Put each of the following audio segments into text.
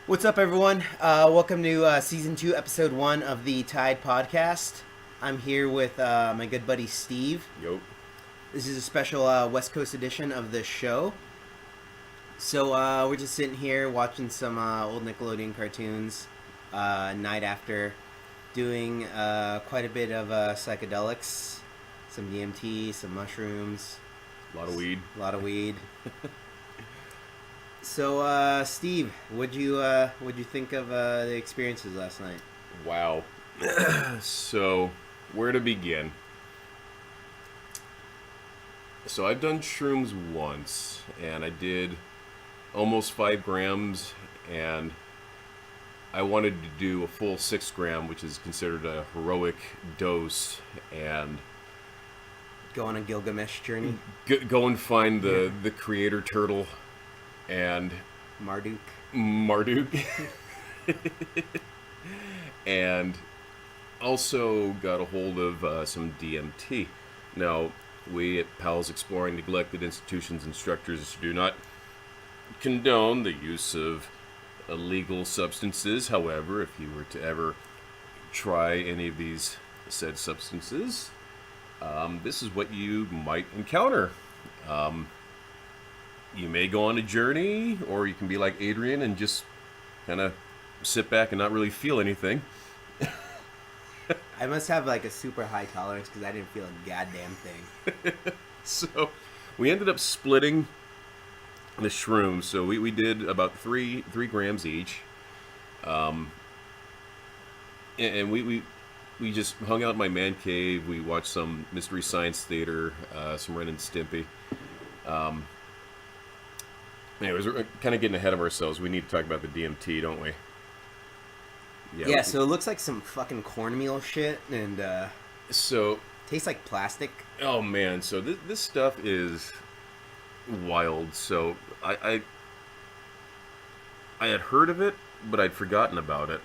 What's up, everyone? Welcome to Season 2, Episode 1 of the Tide Podcast. I'm here with my good buddy Steve. Yo. This is a special West Coast edition of the show. So we're just sitting here watching some old Nickelodeon cartoons night after, doing quite a bit of psychedelics, some DMT, some mushrooms. A lot of weed. A lot of weed. So, Steve, what'd you think of the experiences last night? Wow. So, where to begin? So, I've done shrooms once, and I did almost 5 grams, and I wanted to do a full 6 gram, which is considered a heroic dose, and Go on a Gilgamesh journey? go and find the creator turtle and Marduk. And also got a hold of some DMT. Now, we at Pals Exploring Neglected Institutions and Structures do not condone the use of illegal substances. However, if you were to ever try any of these said substances, this is what you might encounter. You may go on a journey, or you can be like Adrian and just kind of sit back and not really feel anything. I must have like a super high tolerance because I didn't feel a goddamn thing. So we ended up splitting the shrooms. So we did about 3 grams each. And we just hung out in my man cave. We watched some Mystery Science Theater, some Ren and Stimpy. Anyways, we're kind of getting ahead of ourselves. We need to talk about the DMT, don't we? Yeah, so it looks like some fucking cornmeal shit, and So, tastes like plastic. oh man, so this stuff is wild. So I had heard of it, but I'd forgotten about it.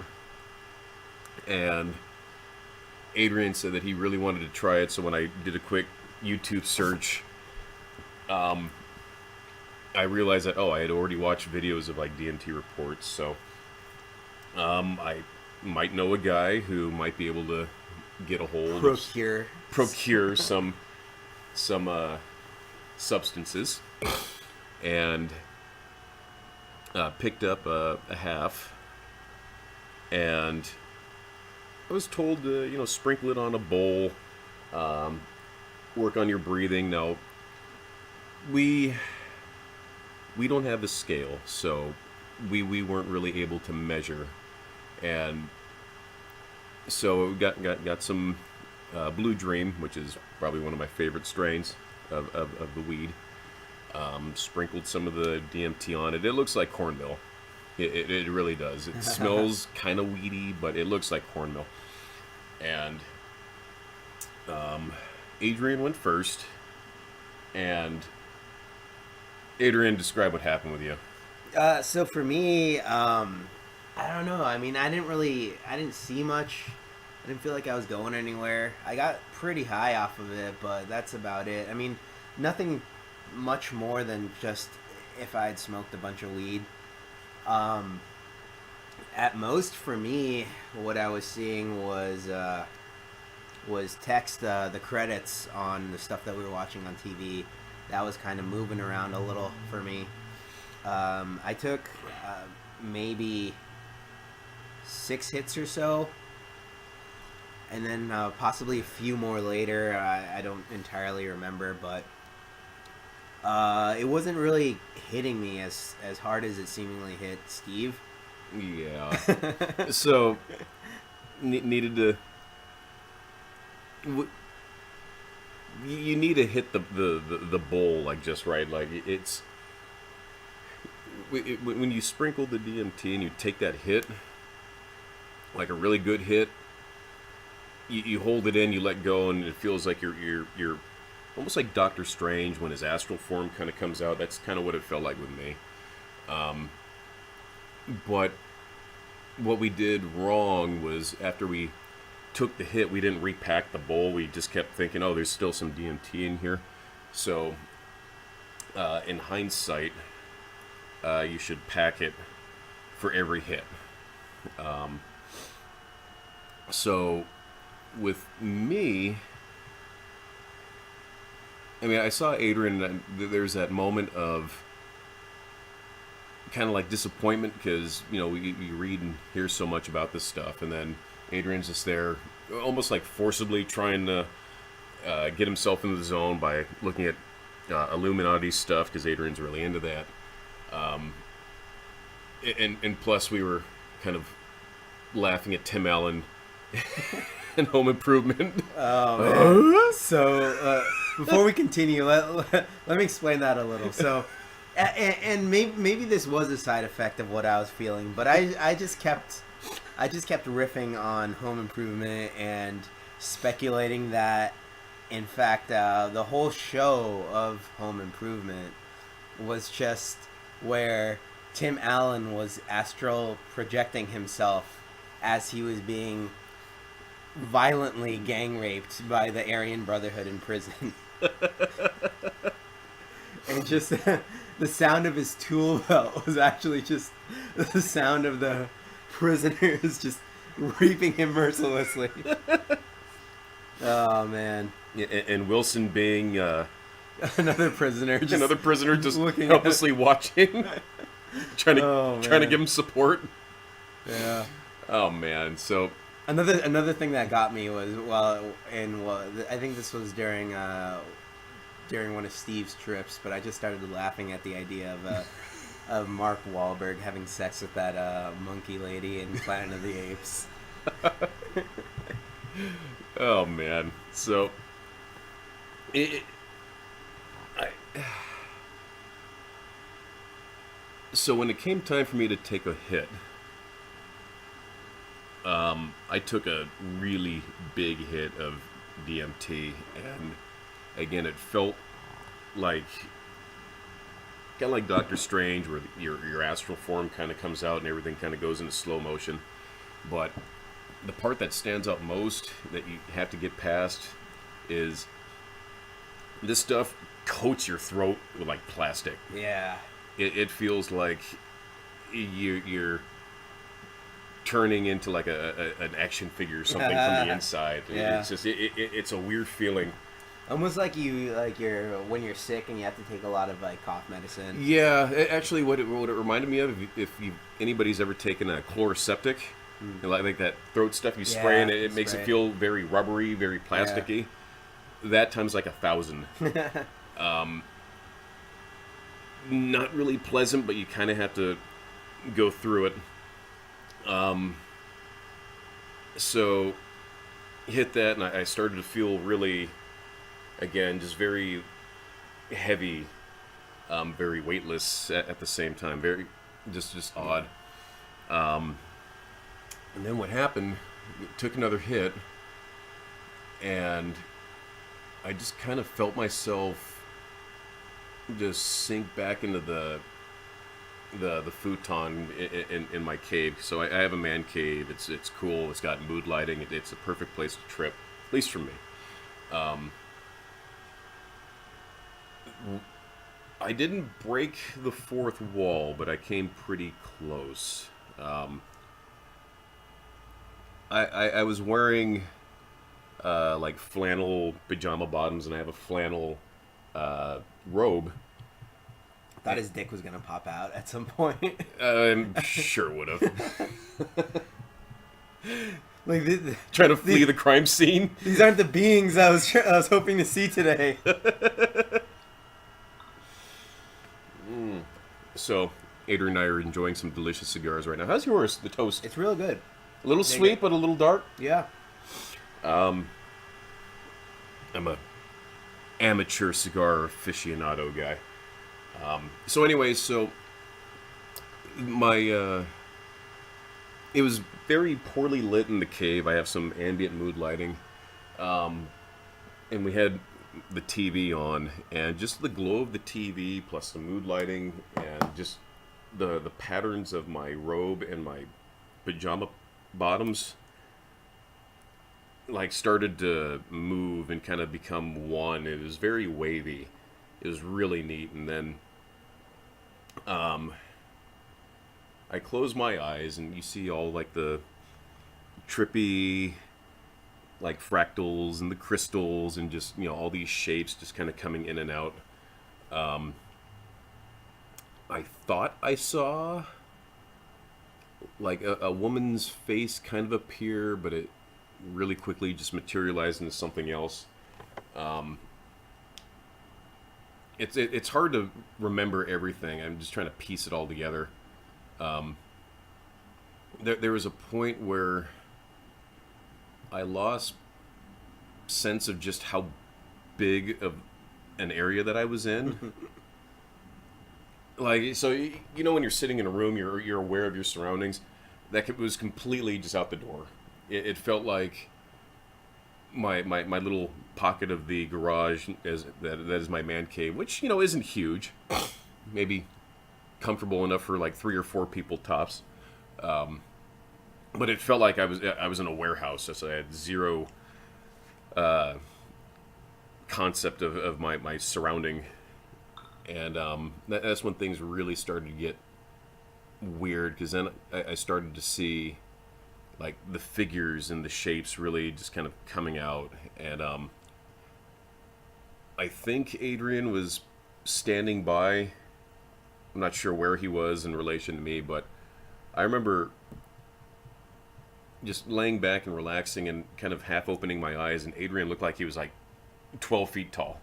And Adrian said that he really wanted to try it, so when I did a quick YouTube search, I realized that, I had already watched videos of like DMT reports, so I might know a guy who might be able to get a hold procure some substances, and picked up a half, and I was told to sprinkle it on a bowl, work on your breathing. Now we don't have a scale, so we weren't really able to measure, and so we got some Blue Dream, which is probably one of my favorite strains of the weed. Sprinkled some of the DMT on it. It looks like cornmeal. It really does. It smells kind of weedy, but it looks like cornmeal. And Adrian went first, and Adrian, describe what happened with you. So for me, I don't know. I mean, I didn't see much. I didn't feel like I was going anywhere. I got pretty high off of it, but that's about it. I mean, nothing much more than just if I had smoked a bunch of weed. At most for me, what I was seeing was text, the credits on the stuff that we were watching on TV. That was kind of moving around a little for me. I took maybe 6 hits or so, and then possibly a few more later. I don't entirely remember, but it wasn't really hitting me as hard as it seemingly hit Steve. Yeah. So needed to. You need to hit the bowl like just right. Like it's when you sprinkle the DMT and you take that hit, like a really good hit. You hold it in, you let go, and it feels like you're almost like Doctor Strange when his astral form kind of comes out. That's kind of what it felt like with me. But what we did wrong was after we took the hit, we didn't repack the bowl. We just kept thinking, there's still some DMT in here. So, in hindsight, you should pack it for every hit. So with me, I mean, I saw Adrian, and there's that moment of kind of like disappointment because, you know, we read and hear so much about this stuff, and then Adrian's just there almost like forcibly trying to get himself into the zone by looking at Illuminati stuff because Adrian's really into that. And plus we were kind of laughing at Tim Allen and Home Improvement. Oh, man. So before we continue, let me explain that a little. So, and maybe this was a side effect of what I was feeling, but I just kept riffing on Home Improvement and speculating that, in fact, the whole show of Home Improvement was just where Tim Allen was astral projecting himself as he was being violently gang raped by the Aryan Brotherhood in prison. And just the sound of his tool belt was actually just the sound of the prisoners just raping him mercilessly. Oh, man. Yeah, and Wilson being another prisoner just helplessly watching, trying to give him support. Yeah. Oh man. So another thing that got me was I think this was during one of Steve's trips, but I just started laughing at the idea of Mark Wahlberg having sex with that monkey lady in Planet of the Apes. Oh man. So so when it came time for me to take a hit, I took a really big hit of DMT, and again, it felt like kind of like Doctor Strange, where your astral form kind of comes out and everything kind of goes into slow motion. But the part that stands out most that you have to get past is this stuff coats your throat with like plastic. Yeah. It feels like you're turning into like an action figure or something from the inside. Yeah. It's just it's a weird feeling. Almost like you're when you're sick and you have to take a lot of like cough medicine. Yeah, actually, what it reminded me of, if anybody's ever taken a chloroseptic, like that throat stuff you spray, and it makes it feel very rubbery, very plasticky. Yeah. That times like 1,000. Not really pleasant, but you kind of have to go through it. So hit that, and I started to feel really, again, just very heavy, very weightless at the same time, very just odd. And then what happened? Took another hit, and I just kind of felt myself just sink back into the futon in my cave. So I have a man cave. It's cool. It's got mood lighting. It's a perfect place to trip, at least for me. I didn't break the fourth wall, but I came pretty close. I was wearing like flannel pajama bottoms, and I have a flannel robe. Thought his dick was gonna pop out at some point. I'm sure would have. Like trying to flee the crime scene. These aren't the beings I was hoping to see today. So, Adrian and I are enjoying some delicious cigars right now. How's yours? The toast? It's real good. A little sweet, but a little dark. Yeah. I'm a amateur cigar aficionado guy. So anyways, so my it was very poorly lit in the cave. I have some ambient mood lighting, and we had the TV on, and just the glow of the TV plus the mood lighting and just the patterns of my robe and my pajama bottoms like started to move and kind of become one. It was very wavy. It was really neat. And then I close my eyes, and you see all like the trippy, like fractals and the crystals, and just all these shapes just kind of coming in and out. I thought I saw like a woman's face kind of appear, but it really quickly just materialized into something else. It's hard to remember everything. I'm just trying to piece it all together. There was a point where I lost sense of just how big of an area that I was in. Like, so when you're sitting in a room, you're aware of your surroundings. Was completely just out the door. It felt like my little pocket of the garage that is my man cave, which isn't huge, maybe comfortable enough for like 3 or 4 people tops. But it felt like I was in a warehouse, so I had zero concept of my surrounding. And that's when things really started to get weird, because then I started to see like the figures and the shapes really just kind of coming out. And I think Adrian was standing by. I'm not sure where he was in relation to me, but I remember just laying back and relaxing and kind of half opening my eyes, and Adrian looked like he was like 12 feet tall.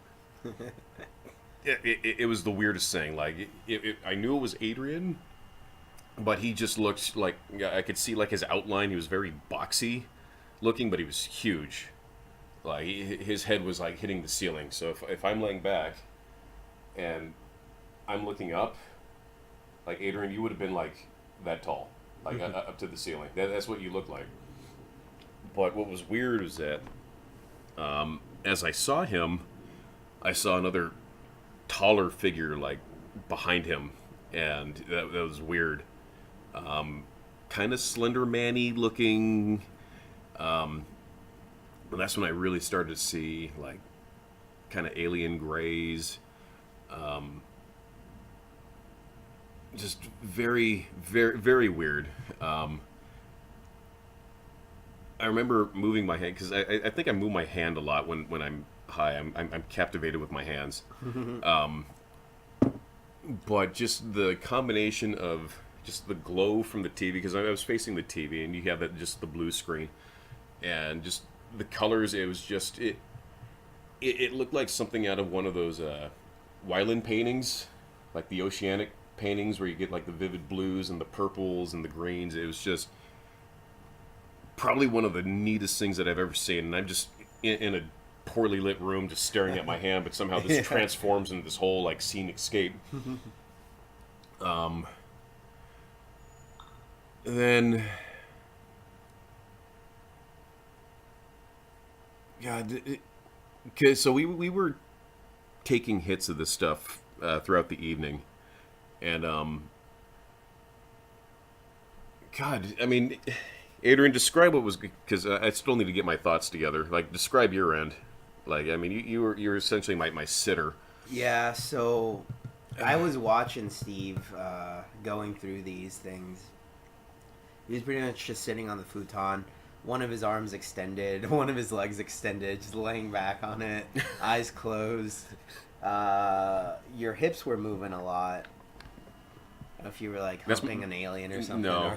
It was the weirdest thing. Like, I knew it was Adrian, but he just looked like, I could see like his outline. He was very boxy looking, but he was huge. Like, his head was like hitting the ceiling. So if I'm laying back and I'm looking up, like Adrian, you would have been like that tall, like up to the ceiling. That's what you look like. But what was weird was that as I saw him, I saw another taller figure like behind him, and that was weird. Kind of Slender Man-y looking. But that's when I really started to see like kind of alien grays. Just very, very, very weird. I remember moving my hand, because I think I move my hand a lot when I'm high. I'm captivated with my hands. But just the combination of just the glow from the TV, because I was facing the TV, and you have that, just the blue screen, and just the colors. It was just it looked like something out of one of those Wyland paintings, like the oceanic paintings where you get like the vivid blues and the purples and the greens. It was just probably one of the neatest things that I've ever seen. And I'm just in a poorly lit room just staring at my hand, but somehow this transforms into this whole like scenic scape. Then God, okay, so we were taking hits of this stuff throughout the evening, and God, I mean, Adrian, describe what was, because I still need to get my thoughts together. Like, describe your end. Like, I mean, you're essentially my sitter. Yeah, so I was watching Steve going through these things. He was pretty much just sitting on the futon, one of his arms extended, one of his legs extended, just laying back on it, eyes closed. Your hips were moving a lot. I don't know if you were like humping an alien or something. No.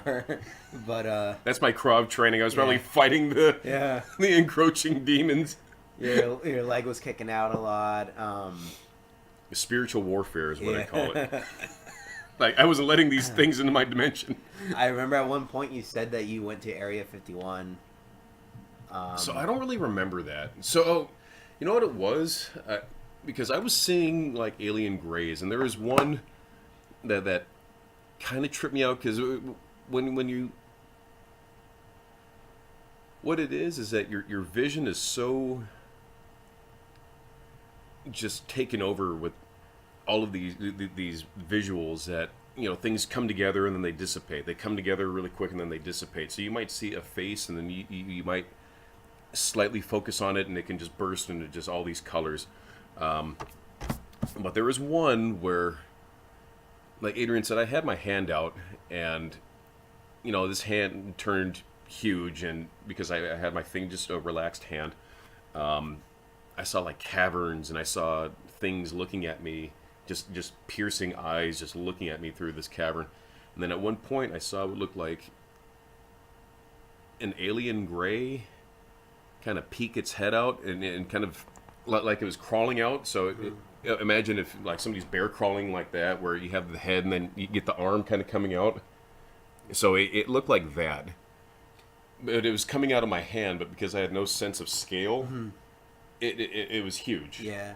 But that's my Krav training. I was probably fighting the encroaching demons. Your leg was kicking out a lot. Spiritual warfare is what I call it. Like, I wasn't letting these things into my dimension. I remember at one point you said that you went to Area 51. So I don't really remember that. So, you know what it was? Because I was seeing, like, alien grays, and there was one that kind of tripped me out, because when you... What it is that your vision is so just taken over with all of these visuals that, you know, things come together and then they dissipate. They come together really quick and then they dissipate. So you might see a face and then you might slightly focus on it and it can just burst into just all these colors. But there was one where like Adrian said, I had my hand out, and this hand turned huge, and because I had my thing, just a relaxed hand, I saw like caverns, and I saw things looking at me, just piercing eyes, just looking at me through this cavern. And then at one point, I saw what looked like an alien gray kind of peek its head out, and kind of like it was crawling out. So imagine if like somebody's bear crawling like that, where you have the head and then you get the arm kind of coming out. So it looked like that. But it was coming out of my hand, but because I had no sense of scale, it was huge. Yeah.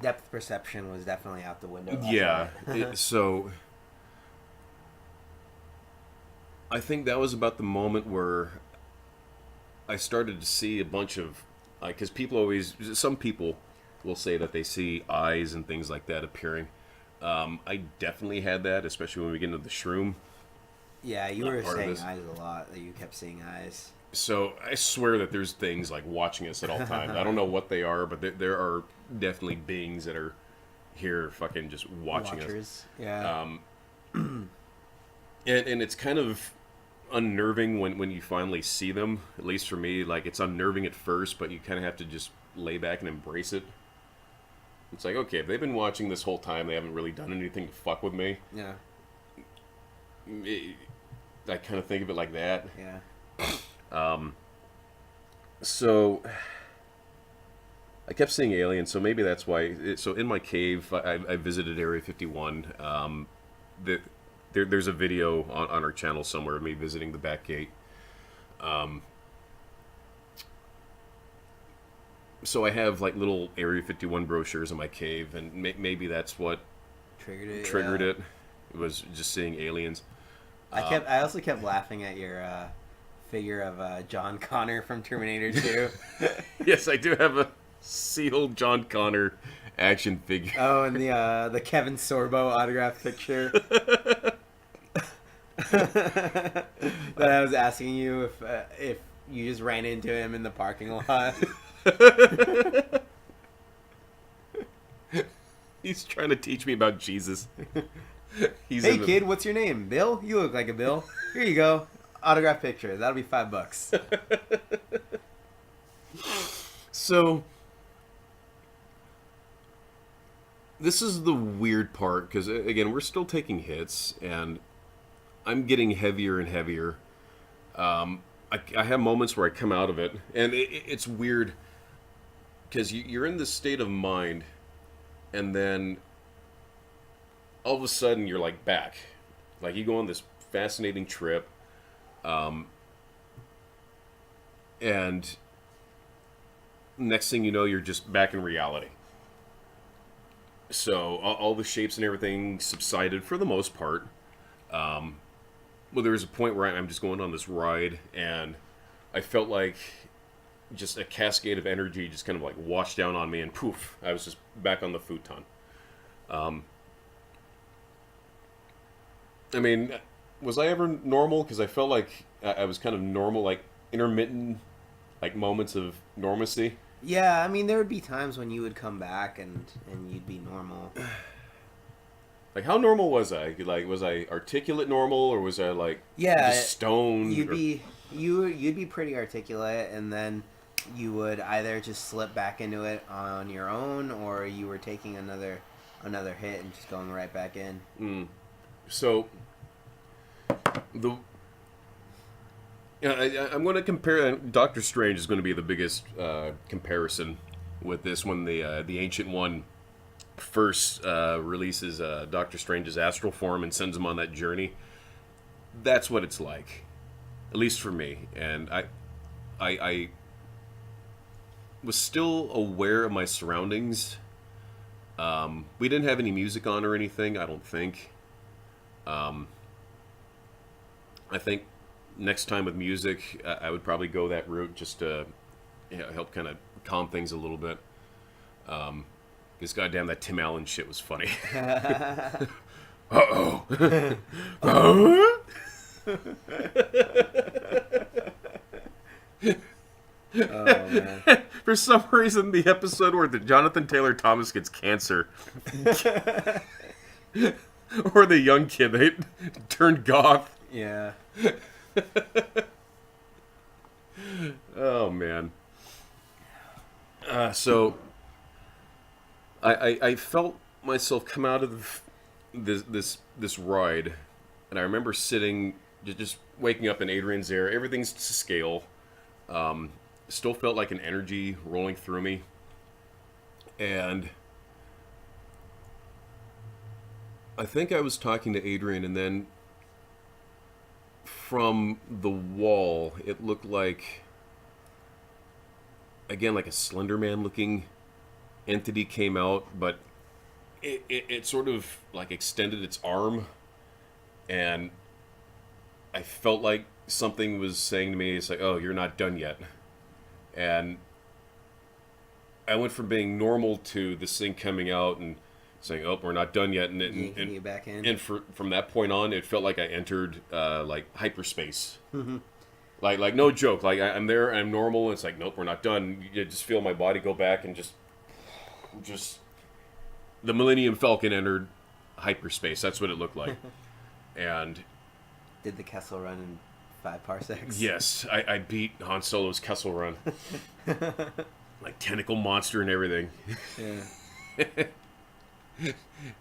Depth perception was definitely out the window. Yeah. So I think that was about the moment where I started to see a bunch of, because some people will say that they see eyes and things like that appearing. I definitely had that, especially when we get into the shroom. Yeah, you were saying eyes a lot, that you kept seeing eyes. So I swear that there's things like watching us at all times. I don't know what they are, but there are definitely beings that are here fucking just watching us. Yeah. And it's kind of unnerving when you finally see them. At least for me, like, it's unnerving at first, but you kind of have to just lay back and embrace it. It's like, okay, if they've been watching this whole time, they haven't really done anything to fuck with me. Yeah. I kind of think of it like that. Yeah. So I kept seeing aliens, so maybe that's why. So in my cave, I visited Area 51. There's a video on our channel somewhere of me visiting the back gate. So I have like little Area 51 brochures in my cave, and maybe that's what triggered it. It was just seeing aliens. I also kept laughing at your figure of John Connor from Terminator 2. Yes, I do have a sealed John Connor action figure. Oh, and the Kevin Sorbo autograph picture. That I was asking you if you just ran into him in the parking lot. He's trying to teach me about Jesus. Hey kid, what's your name? Bill? You look like a Bill. Here you go. Autograph picture. That'll be $5. So this is the weird part, because again, we're still taking hits, and I'm getting heavier and heavier. I have moments where I come out of it, and it's weird, because you're in this state of mind, and then all of a sudden you're like back. Like you go on this fascinating trip, and next thing you know, you're just back in reality. So all the shapes and everything subsided for the most part. Well, there was a point where I'm just going on this ride, and I felt like just a cascade of energy just kind of like washed down on me, and poof, I was just back on the futon. I mean, was I ever normal? Because I felt like I was kind of normal, like intermittent, like moments of normalcy. Yeah, I mean, there would be times when you would come back and you'd be normal. Like, how normal was I? Like, was I articulate normal, or was I like just stoned? You'd be pretty articulate, and then you would either just slip back into it on your own, or you were taking another hit and just going right back in. So I'm going to compare. Doctor Strange is going to be the biggest comparison with this when the Ancient One first releases Doctor Strange's astral form and sends him on that journey. That's what it's like, at least for me. And I was still aware of my surroundings. We didn't have any music on or anything, I don't think. I think next time with music, I would probably go that route just to help kind of calm things a little bit. Because goddamn, that Tim Allen shit was funny. Uh-oh. Oh, man. For some reason, the episode where the Jonathan Taylor Thomas gets cancer Or the young kid that turned goth. Yeah. Oh man. So I felt myself come out of this ride, and I remember sitting, just waking up in Adrian's there. Everything's to scale. Still felt like an energy rolling through me, and I think I was talking to Adrian, and then from the wall, it looked like, again, like a Slender Man looking entity came out, but it sort of like extended its arm, and I felt like something was saying to me, it's like, oh, you're not done yet. And I went from being normal to this thing coming out and saying, oh, we're not done yet. And back in. And from that point on, it felt like I entered like hyperspace. Mm-hmm. Like no joke. Like I'm there, I'm normal. And it's like, nope, we're not done. You just feel my body go back and just the Millennium Falcon entered hyperspace. That's what it looked like. And did the Kessel Run in 5 parsecs? Yes, I beat Han Solo's Kessel Run. Like tentacle monster and everything. Yeah.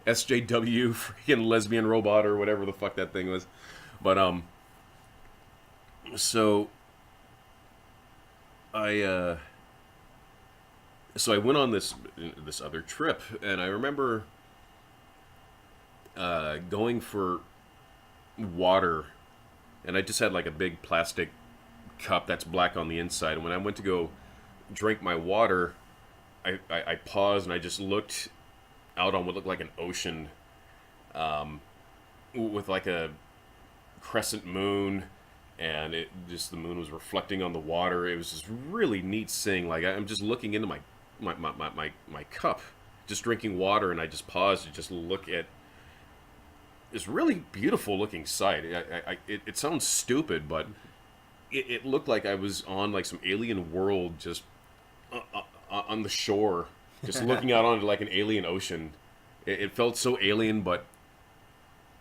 SJW, freaking lesbian robot or whatever the fuck that thing was. But so I went on this other trip, and I remember going for water, and I just had like a big plastic cup that's black on the inside. And when I went to go drink my water, I paused and I just looked out on what looked like an ocean, with like a crescent moon, and the moon was reflecting on the water. It was just really neat seeing. Like I'm just looking into my cup, just drinking water, and I just paused to just look at this really beautiful looking sight. It sounds stupid, but it looked like I was on like some alien world, just on the shore, just looking out onto like an alien ocean. It felt so alien, but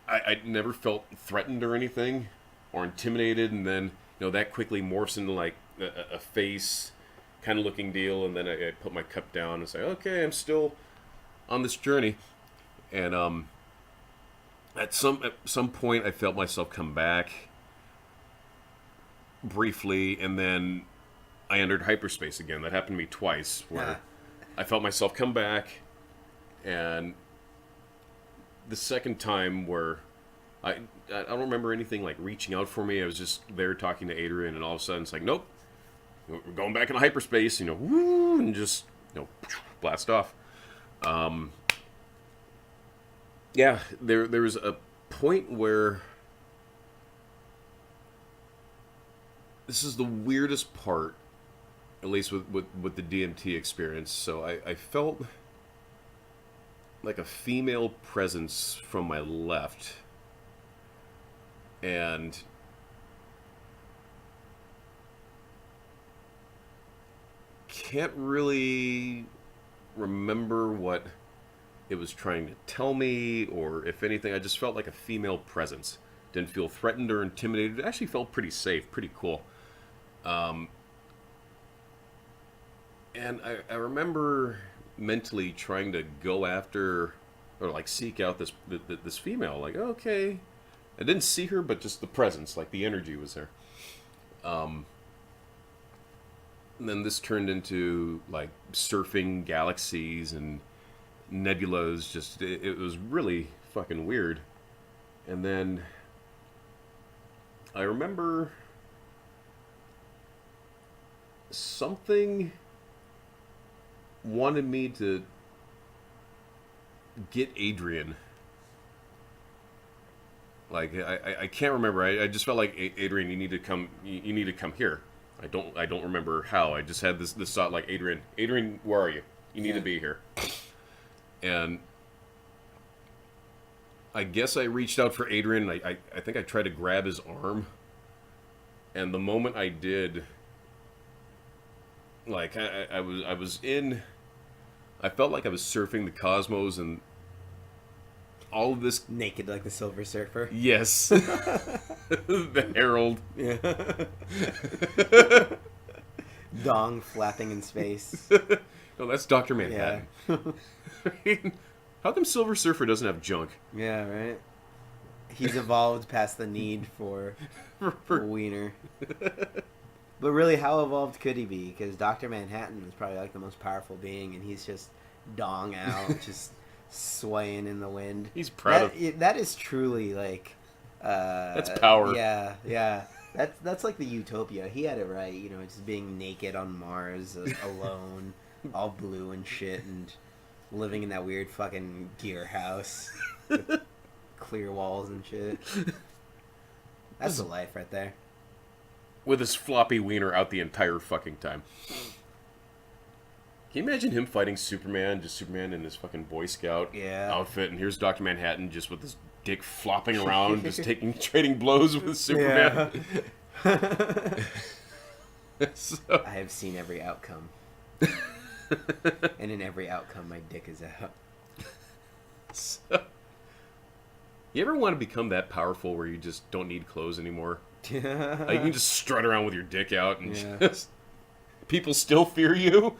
I never felt threatened or anything, or intimidated. And then that quickly morphs into like a face kind of looking deal, and then I put my cup down and say, okay, I'm still on this journey. And at some point, I felt myself come back briefly, and then I entered hyperspace again. That happened to me twice, where I felt myself come back, and the second time where I don't remember anything like reaching out for me. I was just there talking to Adrian, and all of a sudden it's like, nope, we're going back into hyperspace, woo, and just blast off. Yeah, there was a point where this is the weirdest part, at least with the DMT experience. So I felt like a female presence from my left, and can't really remember what it was trying to tell me, or if anything, I just felt like a female presence. Didn't feel threatened or intimidated. It actually felt pretty safe, pretty cool. And I remember mentally trying to go after, or like seek out this female. Like, okay, I didn't see her, but just the presence, like the energy was there. And then this turned into like surfing galaxies and nebulas. Just it was really fucking weird. And then I remember something wanted me to get Adrian. Like I can't remember. I just felt like, Adrian, you need to come. You need to come here. I don't remember how. I just had this thought, like, Adrian, where are you? You need to be here. And I guess I reached out for Adrian. I think I tried to grab his arm, and the moment I did, like I was in, I felt like I was surfing the cosmos, and all of this Naked like the Silver Surfer. yes, the Herald. Yeah. Dong flapping in space. No, that's Dr. Manhattan. Yeah. How come Silver Surfer doesn't have junk? Yeah, right? He's evolved past the need for a wiener. But really, how evolved could he be? Because Dr. Manhattan is probably like the most powerful being, and he's just dong out, just swaying in the wind. He's proud of... That is truly like... that's power. Yeah, yeah. That's like the utopia. He had it right, you know, just being naked on Mars, alone, all blue and shit, and living in that weird fucking gear house with clear walls and shit. That's the life right there. With his floppy wiener out the entire fucking time. Can you imagine him fighting Superman, just Superman in his fucking Boy Scout outfit, and here's Dr. Manhattan just with his dick flopping around, just trading blows with Superman. Yeah. So, I have seen every outcome. And in every outcome, my dick is out. So, you ever want to become that powerful where you just don't need clothes anymore? Yeah. Like, you can just strut around with your dick out and just... People still fear you?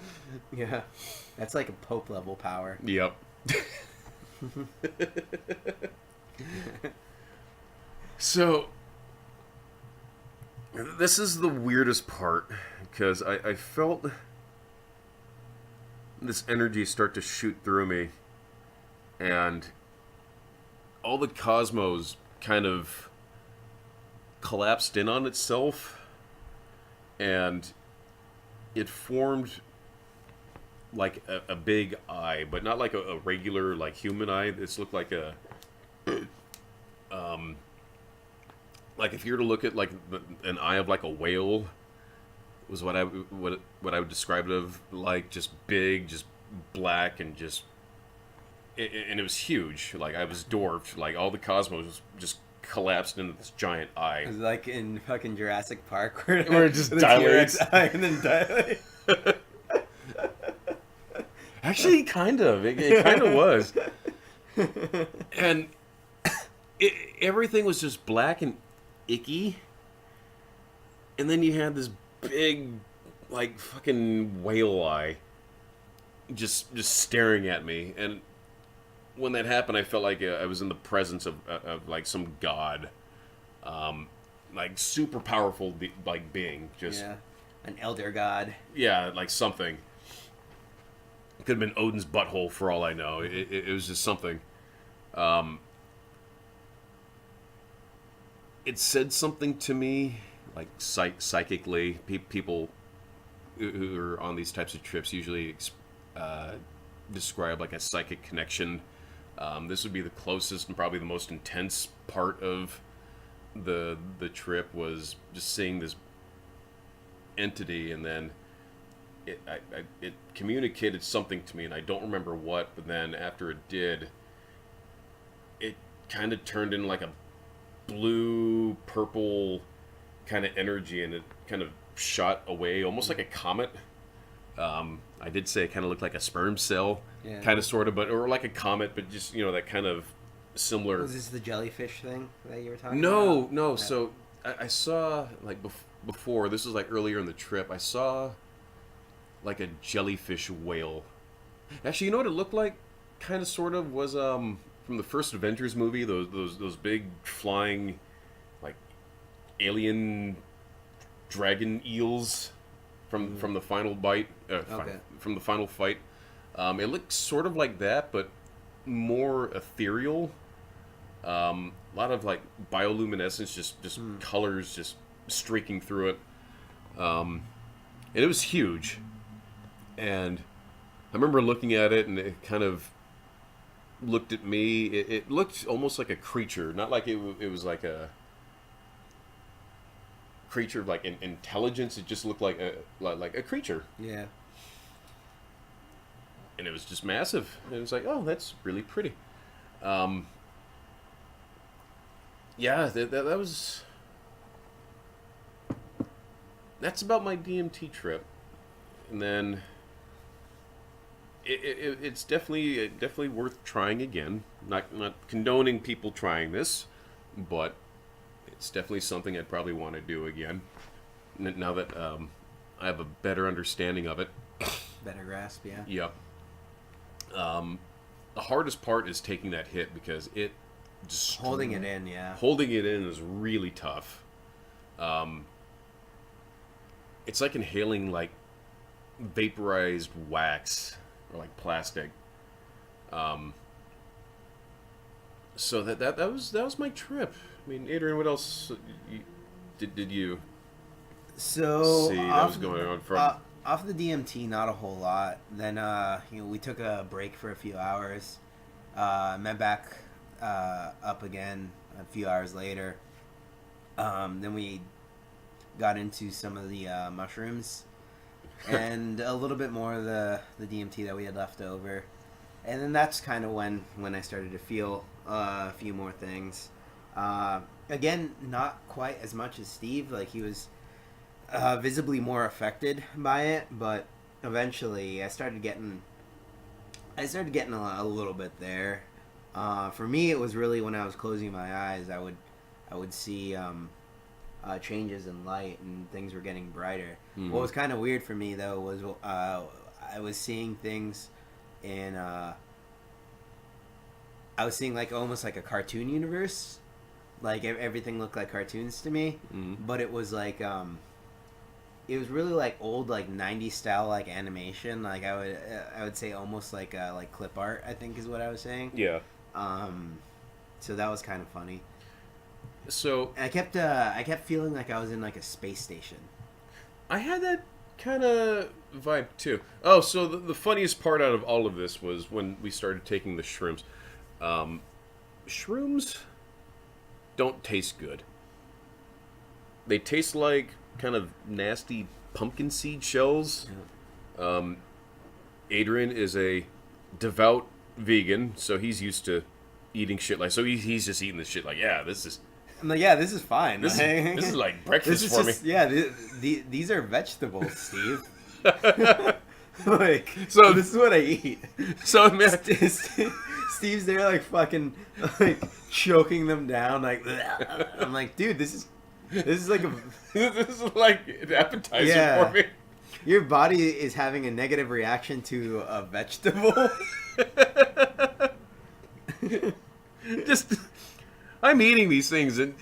Yeah. That's like a Pope level power. Yep. So, this is the weirdest part, because I felt this energy start to shoot through me, and all the cosmos kind of collapsed in on itself, and it formed like a big eye, but not like a regular like human eye. This looked like a like if you were to look at like an eye of like a whale, was what I would describe it of, like just big, just black, and just and it was huge. Like I was dwarfed. Like all the cosmos just collapsed into this giant eye. It was like in fucking Jurassic Park where it just dilates eye and then dilates. Actually, kind of. It kind of was. And everything was just black and icky. And then you had this big, like, fucking whale eye just staring at me. And when that happened, I felt like I was in the presence of like, some god. Like, super powerful, like, being. Just, yeah. An elder god. Yeah, like something. It could have been Odin's butthole for all I know. It was just something. It said something to me, like psychically. People who are on these types of trips usually describe like a psychic connection. This would be the closest and probably the most intense part of the trip, was just seeing this entity, and then it communicated something to me, and I don't remember what, but then after it did, it kind of turned into like a blue purple kind of energy, and it kind of shot away almost like a comet. I did say it kind of looked like a sperm cell, kind of sort of, but or like a comet, but just, you know, that kind of similar. Was this the jellyfish thing that you were talking about? No. So I saw like before, this was like earlier in the trip, I saw like a jellyfish whale. Actually, you know what it looked like? Kind of, sort of, was from the first Avengers movie. Those big flying, like, alien dragon eels from the final bite. From the final fight. It looked sort of like that, but more ethereal. A lot of like bioluminescence, just colors just streaking through it. And it was huge. And I remember looking at it, and it kind of looked at me. It looked almost like a creature, not like it was like a creature of like intelligence. It just looked like a creature. Yeah. And it was just massive. And it was like, oh, that's really pretty. Yeah, that was. That's about my DMT trip. And then it's definitely worth trying again. Not condoning people trying this, but it's definitely something I'd probably want to do again. Now that I have a better understanding of it. Better grasp, yeah. Yep. The hardest part is taking that hit because it just holding it in, yeah. Holding it in is really tough. It's like inhaling like vaporized wax or like plastic. So that was my trip. I mean, Adrian, what else did you see that was going on from? Off the DMT, not a whole lot. Then we took a break for a few hours. Met back up again a few hours later. Then we got into some of the mushrooms and a little bit more of the DMT that we had left over. And then that's kind of when I started to feel a few more things. Again, not quite as much as Steve. Like, he was visibly more affected by it, but eventually I started getting a little bit there. For me, it was really when I was closing my eyes, I would see changes in light and things were getting brighter. Mm-hmm. What was kind of weird for me though was I was seeing things in I was seeing like almost like a cartoon universe. Like everything looked like cartoons to me, but it was like it was really like old like 90s style like animation. Like I would say almost like clip art, I think is what I was saying. Yeah. So that was kind of funny. So and I kept feeling like I was in like a space station. I had that kind of vibe too. Oh, so the funniest part out of all of this was when we started taking the shrooms. Shrooms don't taste good. They taste like kind of nasty pumpkin seed shells. Yeah. Adrian is a devout vegan, so he's used to eating shit like. So he's just eating this shit like, yeah, this is. I'm like, yeah, this is fine. This is like breakfast for me. Yeah, these are vegetables, Steve. Like, so this is what I eat. So man, Steve's there like fucking like choking them down. Like, I'm like, dude, this is like this is like an appetizer for me. Your body is having a negative reaction to a vegetable. Just, I'm eating these things, and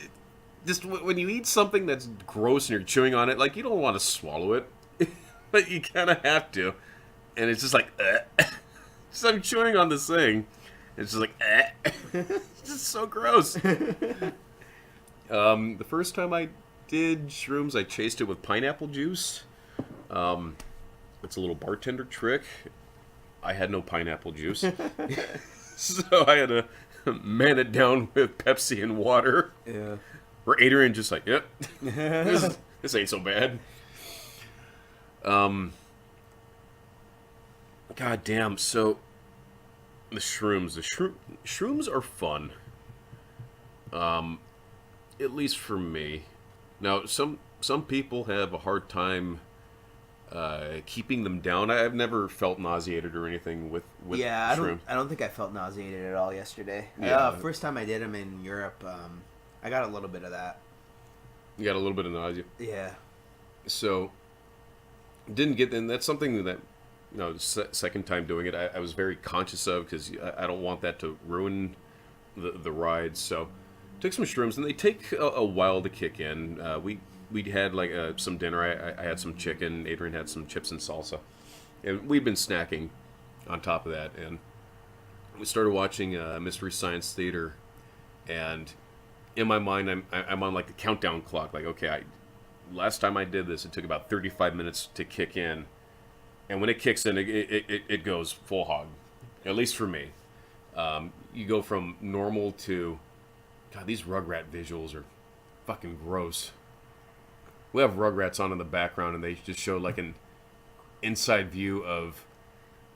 just when you eat something that's gross and you're chewing on it, like, you don't want to swallow it, but you kind of have to, and it's just like, so I'm chewing on this thing, and it's just like, it's just so gross. The first time I did shrooms, I chased it with pineapple juice. It's a little bartender trick. I had no pineapple juice, so I had to man it down with Pepsi and water. Yeah. Where Adrian just like, yep, this ain't so bad. God damn. So the shrooms are fun. At least for me. Now, some people have a hard time keeping them down. I've never felt nauseated or anything with shrooms. I don't think I felt nauseated at all yesterday. Yeah. First time I did them in Europe, I got a little bit of that. You got a little bit of nausea. Yeah. So didn't get, and that's something that, you know, second time doing it, I was very conscious of, because I don't want that to ruin the ride. So took some shrooms, and they take a while to kick in. We had like some dinner. I had some chicken. Adrian had some chips and salsa, and we've been snacking on top of that. And we started watching Mystery Science Theater, and in my mind, I'm on like the countdown clock. Like, okay, last time I did this, it took about 35 minutes to kick in, and when it kicks in, it goes full hog. At least for me, you go from normal to, God, these Rugrat visuals are fucking gross. We have Rugrats on in the background, and they just show like an inside view of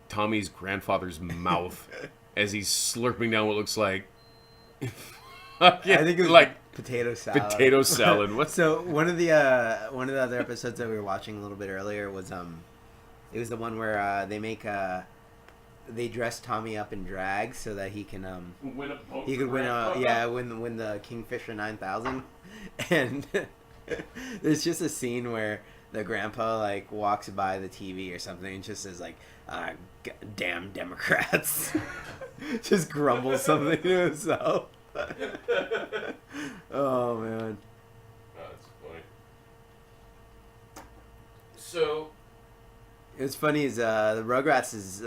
Tommy's grandfather's mouth as he's slurping down what looks like. I think it was like potato salad. Potato salad. What? So one of the other episodes that we were watching a little bit earlier was it was the one where they make they dress Tommy up in drag so that he can Win a boat. he could win win the Kingfisher 9000, and there's just a scene where the grandpa like walks by the TV or something and just says like, "Damn Democrats," just grumbles something to himself. Oh man, That's funny. So it's funny is the Rugrats is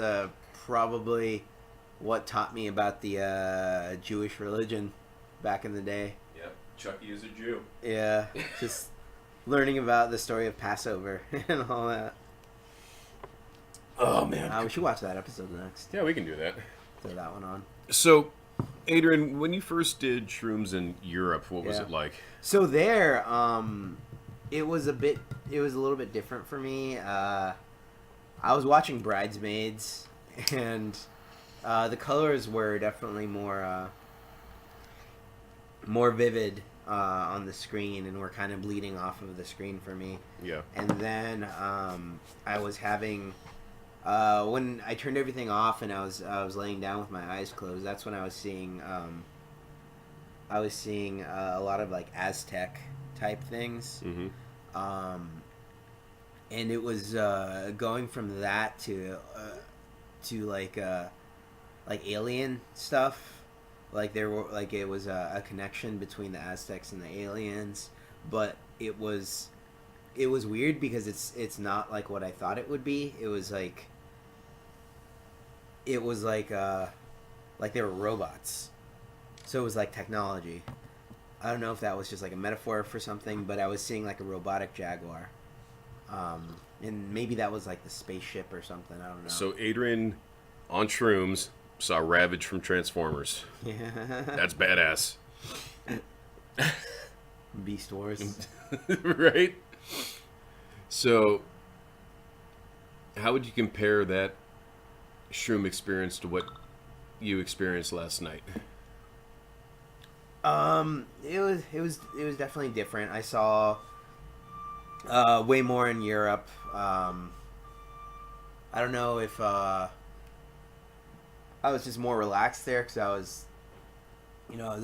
probably what taught me about the Jewish religion back in the day. yep, Chucky is a Jew. Yeah, just learning about the story of Passover and all that. Oh man. We should watch that episode next. Yeah, we can do that. Throw that one on. So, Adrian, when you first did Shrooms in Europe, what was Yeah. it like? So there, it was a little bit different for me. I was watching Bridesmaids, and the colors were definitely more vivid on the screen, and were kind of bleeding off of the screen for me. Yeah. And then I was having when I turned everything off and I was laying down with my eyes closed. That's when I was seeing a lot of like Aztec type things. Mm-hmm. And it was going from that to like alien stuff. Like there were like it was a connection between the Aztecs and the aliens, but it was weird because it's not like what I thought it would be. It was like they were robots. So it was like technology. I don't know if that was just like a metaphor for something, but I was seeing like a robotic jaguar. And maybe that was like the spaceship or something. I don't know. So Adrian on Shrooms saw Ravage from Transformers. Yeah. That's badass. Beast Wars. Right? So, how would you compare that shroom experience to what you experienced last night? It was definitely different. I saw way more in Europe. I don't know if I was just more relaxed there because I was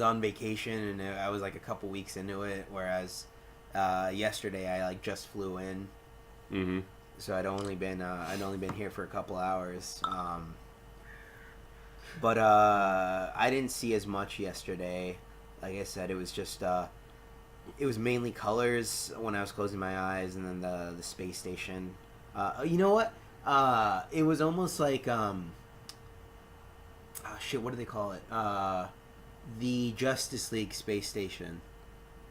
on vacation and I was like a couple weeks into it, whereas yesterday I like just flew in. Mm-hmm. So I'd only been here for a couple hours. But I didn't see as much yesterday. Like I said, it was just it was mainly colors when I was closing my eyes, and then the space station. You know what? It was almost like oh shit, what do they call it? The Justice League space station.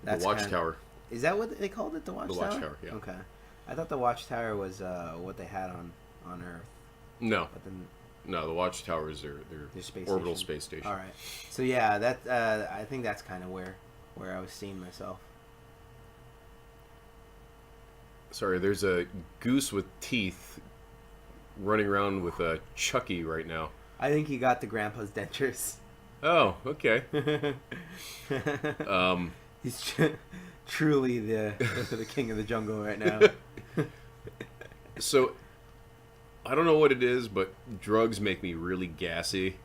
The Watchtower. Is that what they called it? The Watchtower? The Watchtower, yeah. Okay. I thought the Watchtower was what they had on Earth. No. But then No, the Watchtower is their space orbital station. space station. All right. So yeah, that I think that's kind of where I was seeing myself. Sorry, there's a goose with teeth running around with a Chucky right now. I think he got the grandpa's dentures. Oh, okay. He's truly the king of the jungle right now. So, I don't know what it is, but drugs make me really gassy.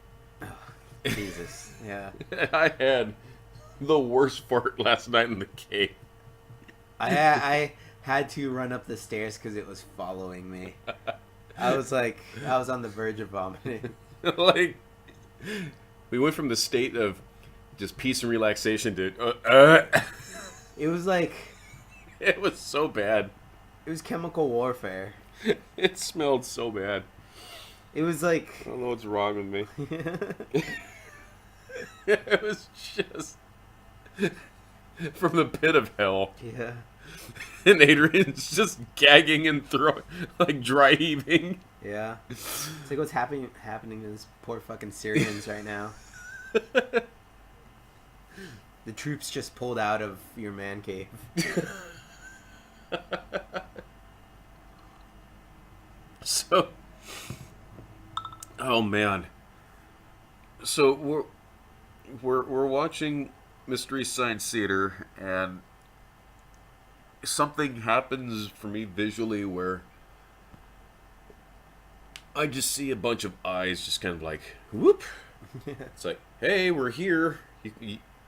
Oh, Jesus, yeah. I had the worst fart last night in the cave. I had to run up the stairs because it was following me. I was on the verge of vomiting. Like, we went from the state of just peace and relaxation to It was like it was so bad. it was chemical warfare. It smelled so bad. It was like I don't know what's wrong with me. It was just from the pit of hell. yeah. And Adrian's just gagging and throwing, like dry heaving. Yeah. It's like what's happening to these poor fucking Syrians right now. The troops just pulled out of your man cave. So, oh man. So we're watching Mystery Science Theater, and something happens for me visually where I just see a bunch of eyes just kind of like, whoop. It's like, hey, we're here.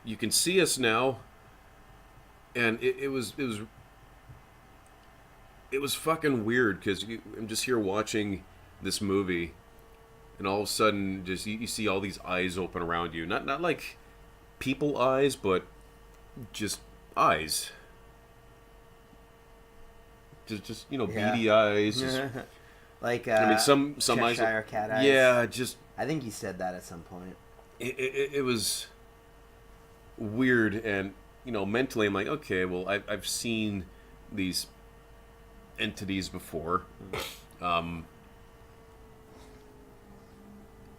You can see us now. And it was fucking weird because I'm just here watching this movie, and all of a sudden, just you see all these eyes open around you. Not like people eyes, but just eyes. Just beady eyes. Just, like I mean, some eyes. Cheshire cat eyes. Yeah, just. I think you said that at some point. It was weird, and mentally, I'm like, okay, well, I've seen these entities before.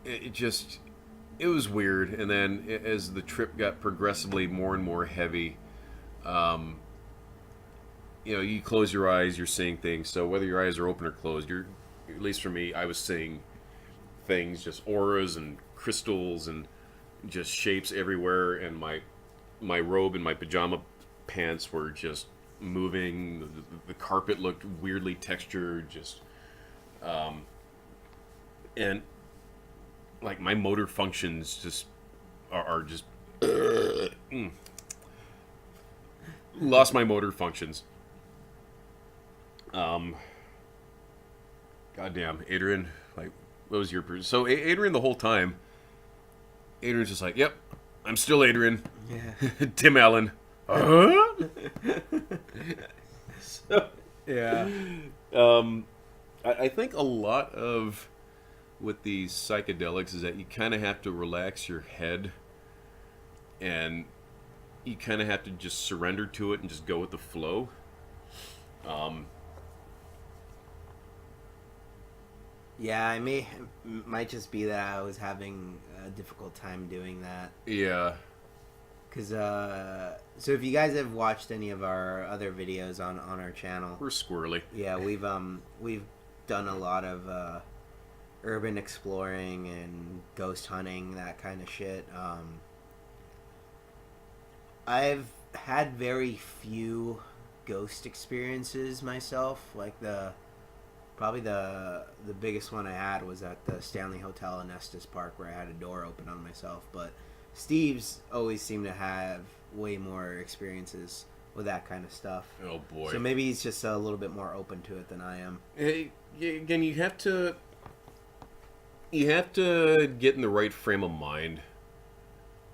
It was weird, and then as the trip got progressively more and more heavy, you close your eyes, you're seeing things. So whether your eyes are open or closed, at least for me, I was seeing things, just auras and crystals and just shapes everywhere, and my robe and my pajama pants were just moving. The carpet looked weirdly textured, just and like my motor functions just are just lost my motor functions. Goddamn, Adrian, like, what was your so Adrian the whole time? Adrian's just like, yep, I'm still Adrian. Yeah. Tim Allen. So, Yeah. I think a lot of with these psychedelics is that you kind of have to relax your head, and you kind of have to just surrender to it and just go with the flow. Yeah, might just be that I was having a difficult time doing that. Yeah. Cause so if you guys have watched any of our other videos on our channel, We're squirrely. yeah, we've done a lot of urban exploring and ghost hunting, that kind of shit. I've had very few ghost experiences myself. Like probably the biggest one I had was at the Stanley Hotel in Estes Park, where I had a door open on myself. But Steve's always seemed to have way more experiences with that kind of stuff. Oh boy. So maybe he's just a little bit more open to it than I am. Hey, again, you have to get in the right frame of mind.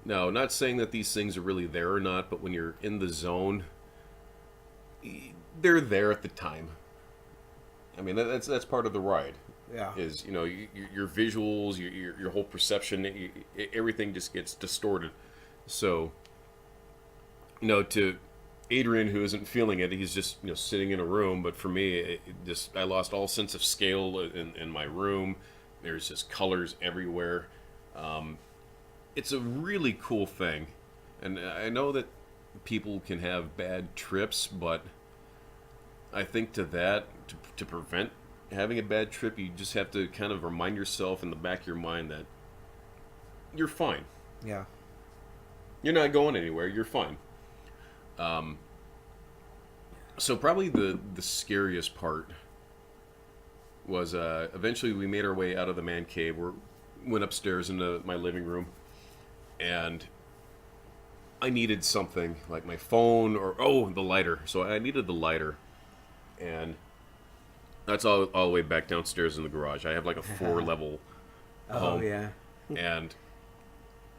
Now, not saying that these things are really there or not, but when you're in the zone, they're there at the time. I mean, that's part of the ride. Yeah. Is your visuals, your whole perception, everything just gets distorted. So, to Adrian, who isn't feeling it, he's just sitting in a room. But for me, I lost all sense of scale in my room. There's just colors everywhere. It's a really cool thing, and I know that people can have bad trips, but I think to prevent having a bad trip, you just have to kind of remind yourself in the back of your mind that you're fine. Yeah. You're not going anywhere. You're fine. So probably the scariest part was eventually we made our way out of the man cave. Went upstairs into my living room, and I needed something like my phone or the lighter. So I needed the lighter, and that's all the way back downstairs in the garage. I have like a 4-level home. Oh yeah. And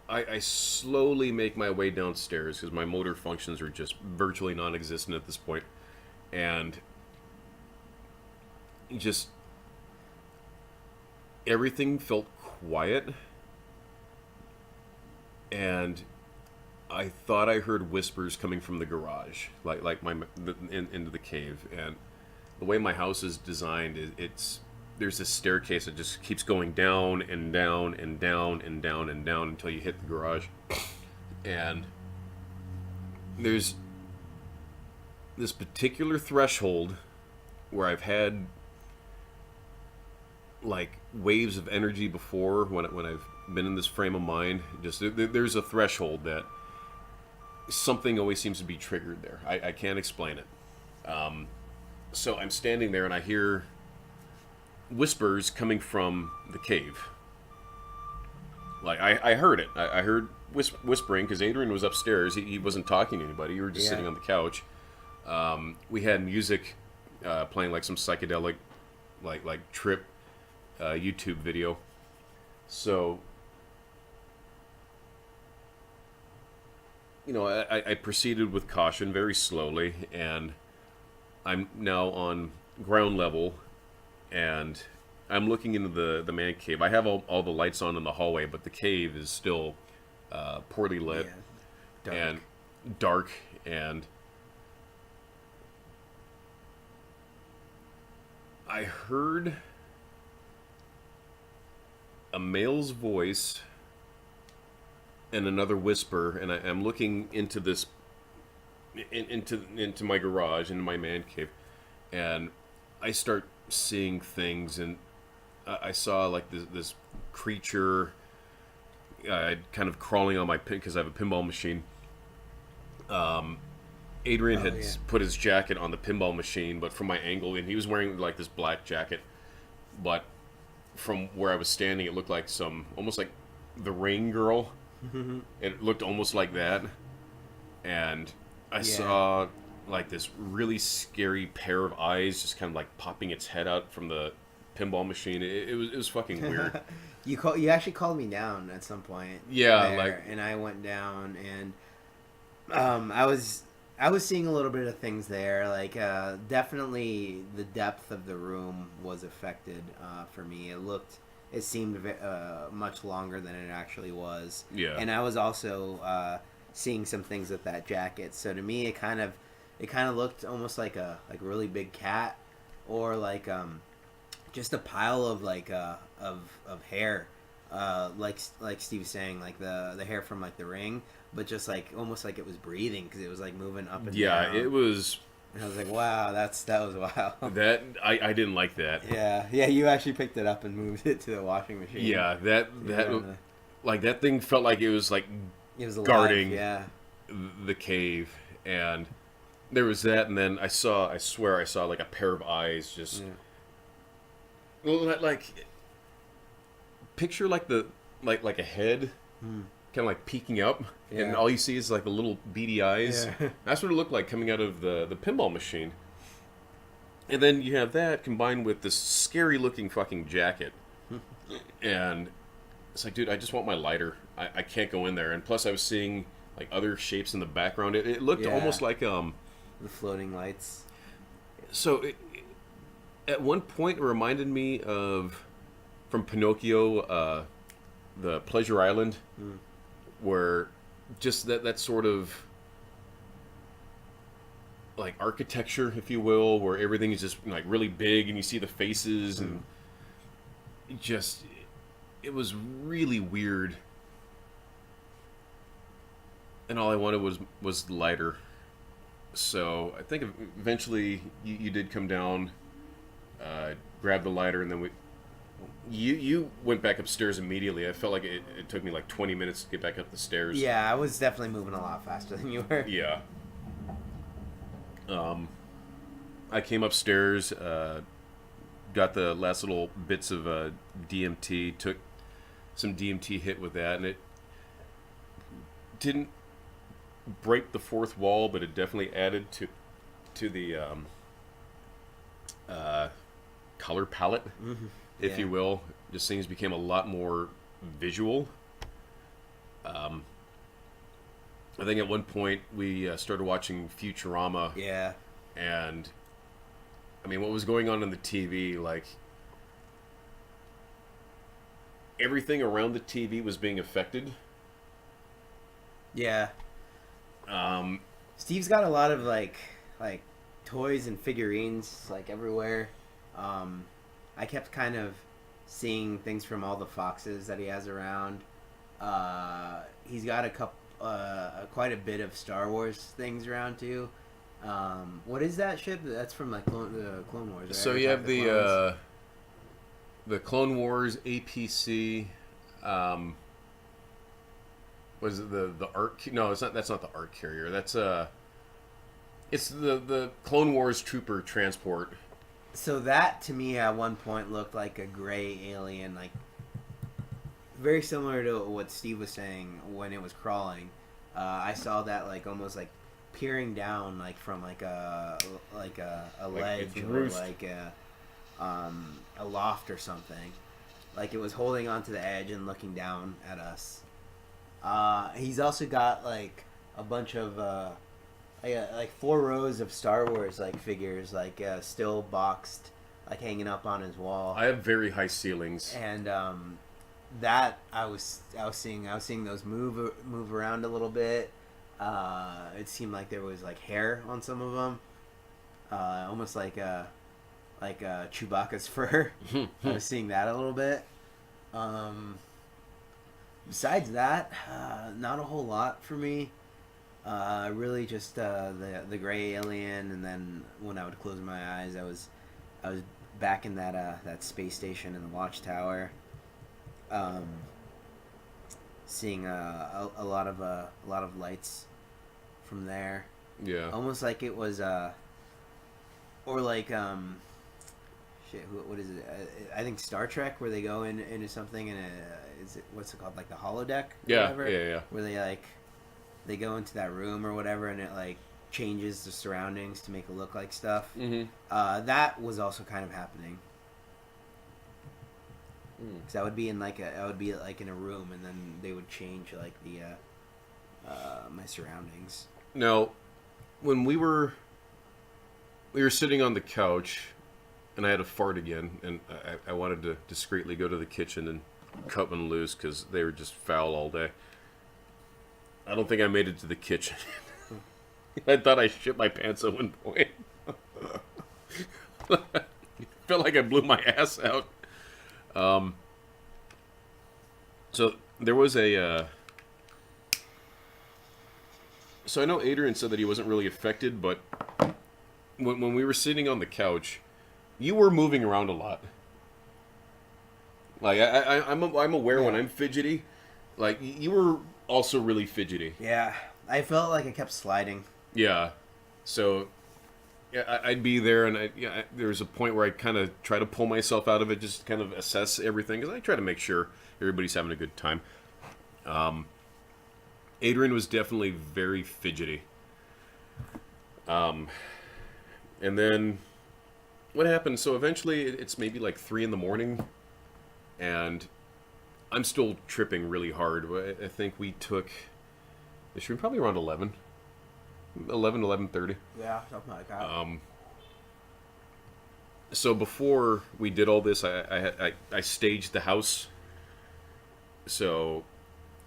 I slowly make my way downstairs because my motor functions are just virtually non-existent at this point. And just everything felt quiet. And I thought I heard whispers coming from the garage, like into the cave. And the way my house is designed, there's this staircase that just keeps going down and down and down and down and down until you hit the garage. And there's this particular threshold where I've had like waves of energy before when I've been in this frame of mind. Just there's a threshold that something always seems to be triggered there. I can't explain it. So I'm standing there and I hear whispers coming from the cave. Like, I heard it. I heard whispering because Adrian was upstairs. He wasn't talking to anybody. We were just sitting on the couch. We had music playing, like some psychedelic, like trip YouTube video. So, you know, I proceeded with caution very slowly, and I'm now on ground level, and I'm looking into the man cave. I have all the lights on in the hallway, but the cave is still poorly lit and dark, and I heard a male's voice and another whisper, and I'm looking into this into my garage, into my man cave, and I start seeing things, and I saw like this creature kind of crawling on my pin because I have a pinball machine. Adrian had put his jacket on the pinball machine, but from my angle, and he was wearing like this black jacket, but from where I was standing, it looked like almost like the Rain Girl. It looked almost like that, and I saw like this really scary pair of eyes just kind of like popping its head out from the pinball machine. It was fucking weird. You actually called me down at some point. Yeah, there, and I went down, and I was seeing a little bit of things there. Like definitely the depth of the room was affected for me. It seemed much longer than it actually was. Yeah. And I was also seeing some things with that jacket. So to me, it kind of looked almost like a really big cat, or like just a pile of of hair, like Steve was saying, like the hair from like the Ring, but just like almost like it was breathing because it was like moving up and down. Yeah, it was. And I was like, wow, that was wild. That I didn't like that. Yeah, you actually picked it up and moved it to the washing machine. Yeah, that like that thing felt like it was alive, guarding the cave, and there was that, and then I swear I saw like a pair of eyes just like picture like a head kind of like peeking up, and all you see is like the little beady eyes. That's what it looked like coming out of the pinball machine. And then you have that combined with this scary looking fucking jacket, and it's like, dude, I just want my lighter. I can't go in there. And plus I was seeing like other shapes in the background. It looked almost like the floating lights. So at one point it reminded me of from Pinocchio, the Pleasure Island, where just that sort of like architecture, if you will, where everything is just like really big and you see the faces, and it was really weird. And all I wanted was the lighter. So I think eventually you did come down, grab the lighter, and then you went back upstairs immediately. I felt like it took me like 20 minutes to get back up the stairs. Yeah, I was definitely moving a lot faster than you were. Yeah. I came upstairs, got the last little bits of DMT, took some DMT hit with that, and it didn't break the fourth wall, but it definitely added to the color palette, if you will. Just things became a lot more visual. I think at one point we started watching Futurama. Yeah. And I mean, what was going on the TV, like everything around the TV was being affected. Yeah. Steve's got a lot of like toys and figurines like everywhere. I kept kind of seeing things from all the foxes that he has around. He's got quite a bit of Star Wars things around too. What is that ship? That's from like the Clone Wars, right? So you have the Clone Wars APC. What is it? The Arc? No, it's not. That's not the Arc carrier. That's it's the Clone Wars Trooper transport. So that to me at one point looked like a gray alien, like very similar to what Steve was saying when it was crawling. I saw that like almost like peering down, like from like a ledge or like a loft or something. Like it was holding onto the edge and looking down at us. He's also got like a bunch of like 4 rows of Star Wars like figures, like still boxed, like hanging up on his wall. I have very high ceilings, And that I was seeing those move around a little bit. It seemed like there was like hair on some of them, almost like Chewbacca's fur. I was seeing that a little bit. Besides that, not a whole lot for me. Really just the gray alien, and then when I would close my eyes, I was back in that space station in the watchtower, seeing a lot of lights from there. Yeah. Almost like it was or like shit. What is it? I think Star Trek, where they go into something and is it what's it called, like the holodeck? Or Yeah. whatever? Yeah. Where they go into that room or whatever, and it like changes the surroundings to make it look like stuff. Mm-hmm. That was also kind of happening. Because I would be in like in a room, and then they would change like the my surroundings. Now, when we were sitting on the couch, and I had a fart again, and I wanted to discreetly go to the kitchen and cut one loose because they were just foul all day. I don't think I made it to the kitchen. I thought I shit my pants at one point. Felt like I blew my ass out. So there was a. So I know Adrian said that he wasn't really affected, but when we were sitting on the couch, you were moving around a lot. Like I'm aware when I'm fidgety. Like you were also really fidgety. Yeah, I felt like I kept sliding. Yeah, so yeah, I'd be there, and there was a point where I kind of try to pull myself out of it, just kind of assess everything, because I try to make sure everybody's having a good time. Adrian was definitely very fidgety. And then what happened? So eventually, it's maybe like 3 in the morning, and I'm still tripping really hard. I think we took the shroom probably around 11:30. Yeah, something like that. So before we did all this, I staged the house. So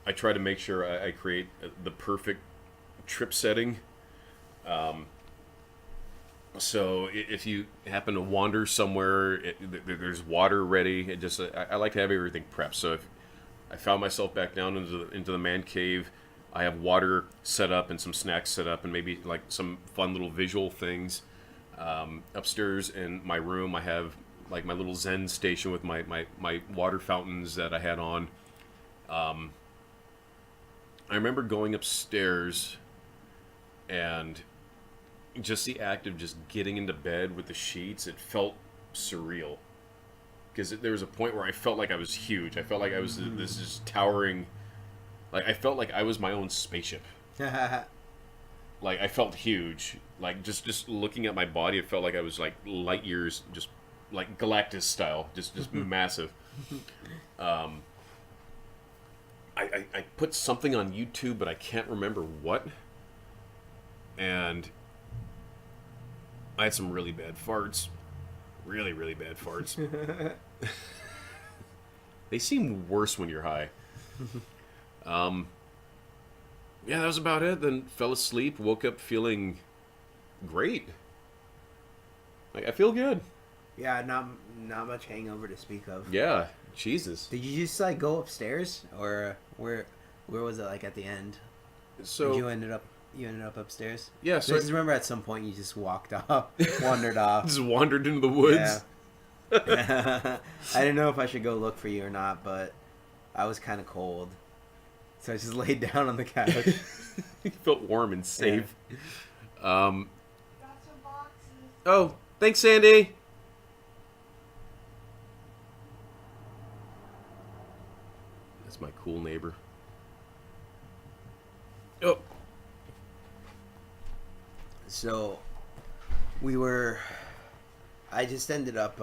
I try to make sure I create the perfect trip setting. So if you happen to wander somewhere, there's water ready. I like to have everything prepped. So if I found myself back down into the man cave, I have water set up and some snacks set up and maybe like some fun little visual things. Upstairs in my room, I have like my little Zen station with my water fountains that I had on. I remember going upstairs and just the act of just getting into bed with the sheets, it felt surreal. Because there was a point where I felt like I was huge. I felt like I was this just towering... Like, I felt like I was my own spaceship. Like, I felt huge. Like, just looking at my body, it felt like I was, like, light years, just, like, Galactus style. Just massive. I put something on YouTube, but I can't remember what. And I had some really bad farts. Really, really bad farts. They seem worse when you're high. Yeah, that was about it. Then fell asleep, woke up feeling great. Like, I feel good. Yeah, not much hangover to speak of. Yeah, Jesus. Did you just like go upstairs, or where was it like at the end? So Did you ended up upstairs? Yeah, so I just remember at some point you just walked off, wandered off. Just wandered into the woods. Yeah. I didn't know if I should go look for you or not, but I was kind of cold. So I just laid down on the couch. It felt warm and safe. Yeah. Got some boxes. Oh, thanks, Sandy. cool neighbor. Oh. So, I just ended up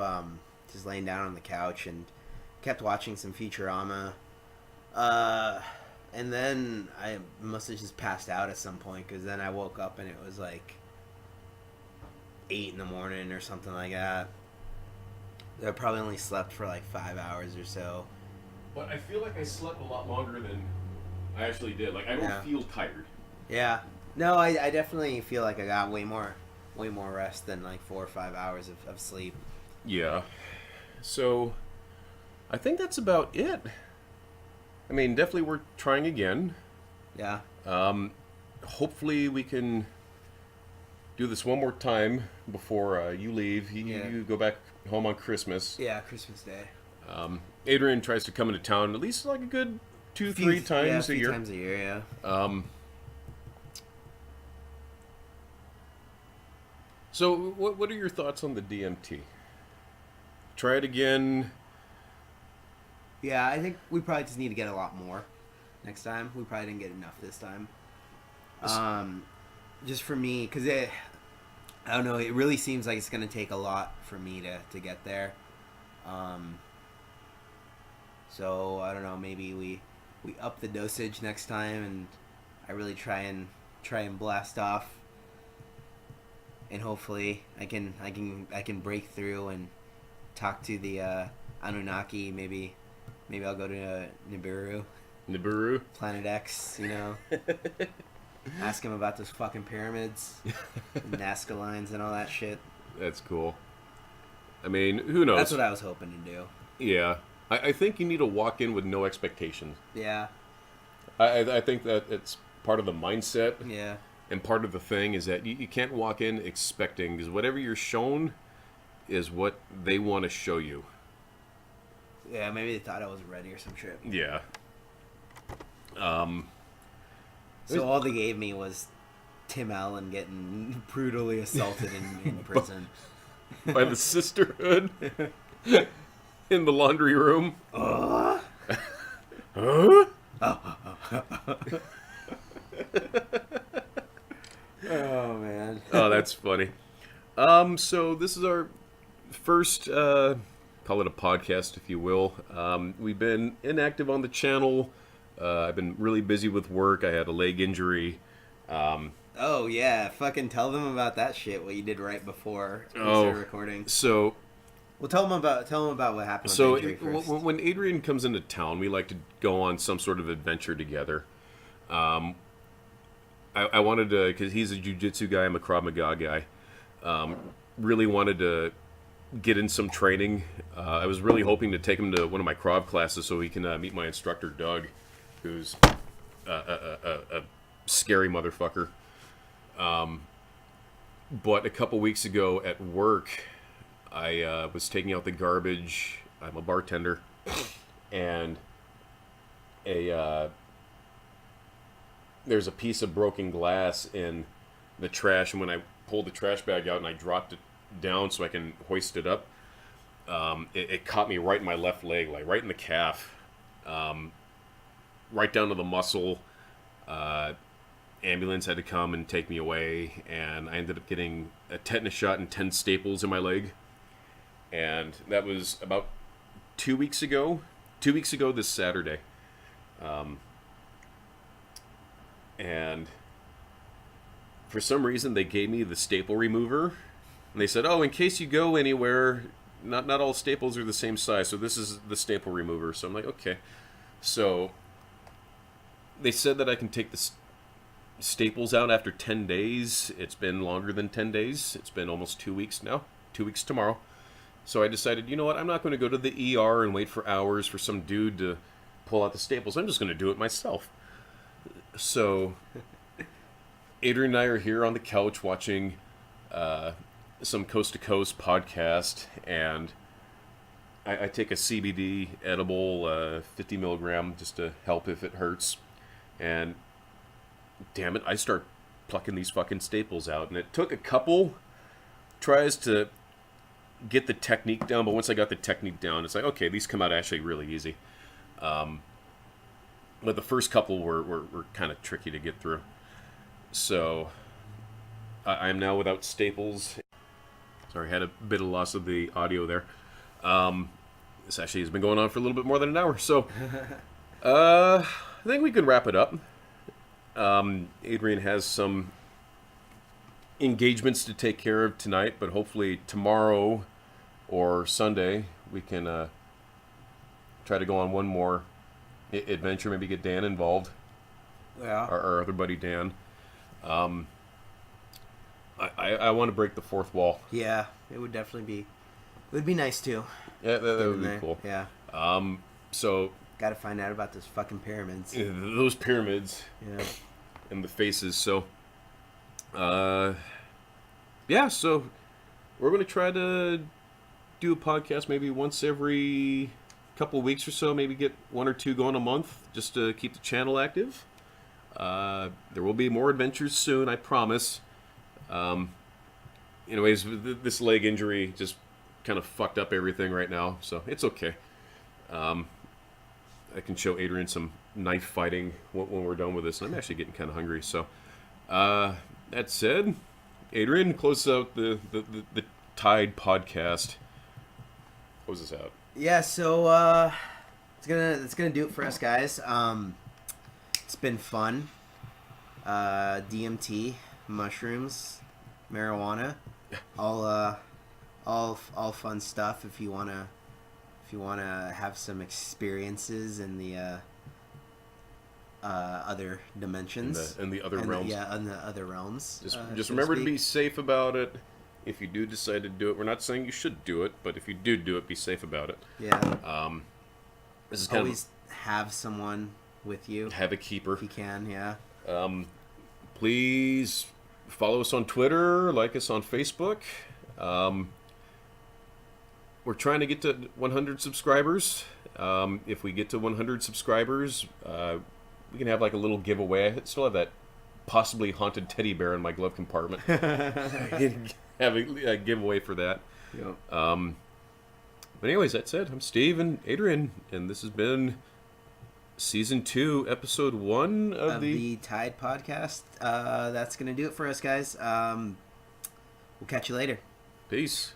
just laying down on the couch and kept watching some Futurama. And then I must have just passed out at some point, because then I woke up and it was like 8 in the morning or something like that. I probably only slept for like 5 hours or so. But I feel like I slept a lot longer than I actually did. Like, I don't feel tired. Yeah. No, I definitely feel like I got way more rest than like 4 or 5 hours of sleep. Yeah. So, I think that's about it. I mean, definitely we're trying again. Yeah. Hopefully we can do this one more time before you leave. You go back home on Christmas. Yeah, Christmas Day. Adrian tries to come into town at least like a good 2-3 times a year. 3 times a year, yeah. So what are your thoughts on the DMT? Try it again. Yeah, I think we probably just need to get a lot more next time. We probably didn't get enough this time. Just for me, because I don't know, it really seems like it's going to take a lot for me to get there. So, I don't know, maybe we up the dosage next time and I really try and blast off. And hopefully I can break through and talk to the Anunnaki. Maybe I'll go to Nibiru, Planet X, you know. Ask him about those fucking pyramids, Nazca lines, and all that shit. That's cool. I mean, who knows? That's what I was hoping to do. Yeah, I think you need to walk in with no expectations. Yeah. I think that it's part of the mindset. Yeah. And part of the thing is that you can't walk in expecting, because whatever you're shown is what they want to show you. Yeah, maybe they thought I was ready or some shit. Yeah. So all they gave me was Tim Allen getting brutally assaulted in prison. By the sisterhood in the laundry room. Huh? Oh, man. Oh, that's funny. So this is our first, call it a podcast, if you will. We've been inactive on the channel. I've been really busy with work. I had a leg injury. Oh, yeah. Fucking tell them about that shit, what you did right before we started recording. So... Well, tell them about what happened with the injury first. When Adrian comes into town, we like to go on some sort of adventure together. I wanted to, because he's a jiu-jitsu guy, I'm a Krav Maga guy. Really wanted to get in some training. I was really hoping to take him to one of my Krav classes so he can meet my instructor, Doug, who's a scary motherfucker. But a couple weeks ago at work, I was taking out the garbage. I'm a bartender. And there's a piece of broken glass in the trash, and when I pulled the trash bag out and I dropped it down so I can hoist it up, it caught me right in my left leg, like right in the calf, right down to the muscle. Ambulance had to come and take me away, and I ended up getting a tetanus shot and 10 staples in my leg. And that was about 2 weeks ago. 2 weeks ago this Saturday. And for some reason they gave me the staple remover. And they said, oh, in case you go anywhere, not all staples are the same size, so this is the staple remover. So I'm like, okay. So they said that I can take the staples out after 10 days. It's been longer than 10 days. It's been almost 2 weeks now. 2 weeks tomorrow. So I decided, you know what, I'm not going to go to the ER and wait for hours for some dude to pull out the staples. I'm just going to do it myself. So Adrian and I are here on the couch watching some Coast to Coast podcast, and I take a CBD edible, 50 milligram, just to help if it hurts. And damn it, I start plucking these fucking staples out. And it took a couple tries to get the technique down, but once I got the technique down, it's like, okay, these come out actually really easy. but the first couple were kind of tricky to get through. So I am now without staples. Sorry, I had a bit of loss of the audio there. This actually has been going on for a little bit more than an hour, so I think we can wrap it up. Adrian has some engagements to take care of tonight, but hopefully tomorrow or Sunday we can try to go on one more adventure, maybe get Dan involved. Yeah. Our other buddy Dan. I want to break the fourth wall. Yeah, it would definitely be. It would be nice too. Yeah, that would be cool. Yeah. So got to find out about those fucking pyramids. Those pyramids. Yeah. And the faces. So, yeah. So we're gonna try to do a podcast maybe once every couple of weeks or so. Maybe get one or two going a month, just to keep the channel active. There will be more adventures soon, I promise. Anyways, this leg injury just kind of fucked up everything right now, so it's okay. I can show Adrian some knife fighting when we're done with this, and I'm actually getting kind of hungry. So, that said, Adrian, close out the Tide podcast. Close this out. Yeah, so it's gonna do it for us, guys. It's been fun. DMT, mushrooms, marijuana, all fun stuff. If you wanna have some experiences in the other dimensions, in the other realms. In the other realms. Just remember to be safe about it. If you do decide to do it, we're not saying you should do it, but if you do it, be safe about it. Yeah. This is always have someone with you. Have a keeper if you can. Yeah. Please follow us on Twitter, like us on Facebook. We're trying to get to 100 subscribers. If we get to 100 subscribers, we can have like a little giveaway. I still have that possibly haunted teddy bear in my glove compartment. Have a giveaway for that. Yep. But anyways, that said, I'm Steve and Adrian, and this has been Season 2, Episode 1 of the Tide Podcast. That's going to do it for us, guys. We'll catch you later. Peace.